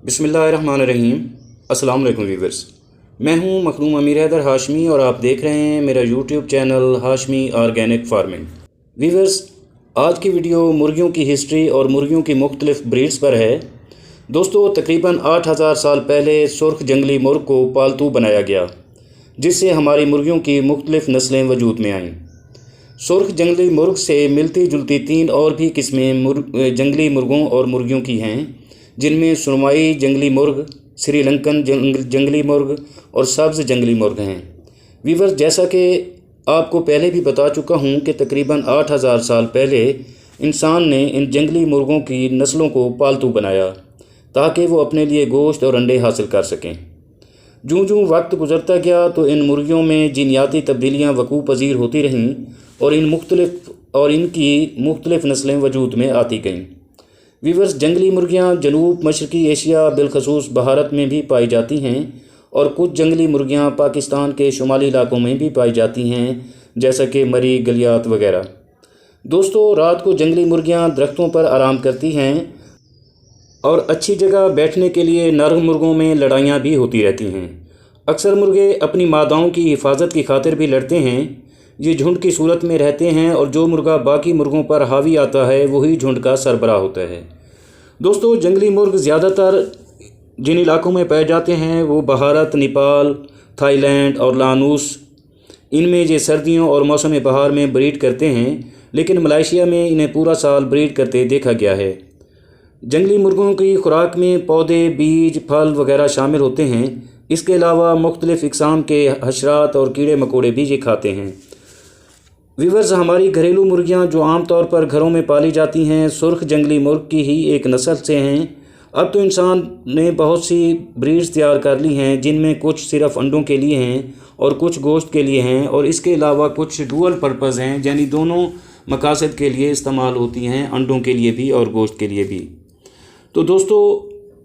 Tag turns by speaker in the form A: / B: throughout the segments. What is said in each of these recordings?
A: बिस्मिल्लाहिर्रहमानिर्रहीम। अस्सलाम वालेकुम व्यूअर्स, मैं हूं मखदूम अमीर हैदर हाशमी और आप देख रहे हैं मेरा YouTube channel Hashmi organic farming. Viewers, आज की वीडियो मुर्गियों की हिस्ट्री और मुर्गियों की मुख्तलिफ ब्रीड्स पर है। दोस्तों, तकरीबन 8000 साल पहले सुर्ख जंगली मुर्ग को पालतू बनाया गया, जिससे हमारी मुर्गियों की मुख्तलिफ नस्लें वजूद में आईं। सुर्ख जंगली मुर्ग से मिलती जुलती 3 और भी किस्में जंगली मुर्गों और मुर्गियों की हैं, जिनमें सुरमाई जंगली मुर्ग, श्रीलंकन जंगली मुर्ग और सब्ज़ जंगली मुर्ग हैं। व्यूअर्स, जैसा कि आपको पहले भी बता चुका हूं कि तकरीबन 8000 साल पहले इंसान ने इन जंगली मुर्गों की नस्लों को पालतू बनाया ताकि वो अपने लिए गोश्त और अंडे हासिल कर सकें। जूँ जूँ वक्त गुजरता गया तो इन मुर्गियों में जीनियाती तब्दीलियाँ वकूफ़ पजीर होती रहीं और इनकी मुख्तलिफ नस्लें वजूद में आती गईं। व्यूअर्स, जंगली मुर्गियाँ जनूब मशरक़ी एशिया बिलखसूस भारत में भी पाई जाती हैं और कुछ जंगली मुर्गियाँ पाकिस्तान के शुमाली इलाकों में भी पाई जाती हैं, जैसा कि मरी, गलियात वगैरह। दोस्तों, रात को जंगली मुर्गियाँ दरख्तों पर आराम करती हैं और अच्छी जगह बैठने के लिए नर मुर्गों में लड़ाइयाँ भी होती रहती हैं। अक्सर मुर्गे अपनी मादाओं की हिफाजत की खातिर भी लड़ते हैं। ये झुंड की सूरत में रहते हैं और जो मुर्गा बाकी मुर्गों पर हावी आता है वही झुंड का सरबराह होता है। दोस्तों, जंगली मुर्ग ज़्यादातर जिन इलाकों में पाए जाते हैं वो भारत, नेपाल, थाईलैंड और लानूस। इनमें ये सर्दियों और मौसम बहार में ब्रीड करते हैं, लेकिन मलेशिया में इन्हें पूरा साल ब्रीड करते देखा गया है। जंगली मुर्गों की खुराक में पौधे, बीज, फल वगैरह शामिल होते हैं। इसके अलावा मुख्तलिफ़ इक़साम के हशरात और कीड़े मकोड़े भी ये खाते हैं। व्यूअर्स, हमारी घरेलू मुर्गियां जो आम तौर पर घरों में पाली जाती हैं सुर्ख जंगली मुर्ग की ही एक नस्ल से हैं। अब तो इंसान ने बहुत सी ब्रीड्स तैयार कर ली हैं, जिनमें कुछ सिर्फ अंडों के लिए हैं और कुछ गोश्त के लिए हैं, और इसके अलावा कुछ डुअल पर्पज़ हैं, यानी दोनों मकासद के लिए इस्तेमाल होती हैं, अंडों के लिए भी और गोश्त के लिए भी। तो दोस्तों,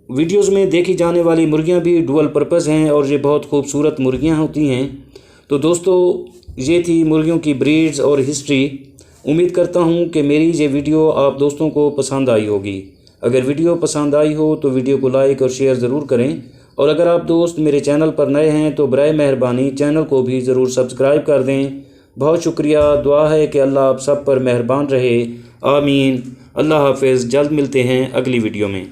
A: वीडियोज़ में देखी जाने वाली मुर्गियाँ भी डुअल पर्पज़ हैं और ये बहुत खूबसूरत मुर्गियाँ होती हैं। तो दोस्तों, ये थी मुर्गियों की ब्रीड्स और हिस्ट्री। उम्मीद करता हूँ कि मेरी ये वीडियो आप दोस्तों को पसंद आई होगी। अगर वीडियो पसंद आई हो तो वीडियो को लाइक और शेयर ज़रूर करें, और अगर आप दोस्त मेरे चैनल पर नए हैं तो बराए मेहरबानी चैनल को भी ज़रूर सब्सक्राइब कर दें। बहुत शुक्रिया। दुआ है कि अल्लाह आप सब पर मेहरबान रहे। आमीन। अल्लाह हाफ़िज़। जल्द मिलते हैं अगली वीडियो में।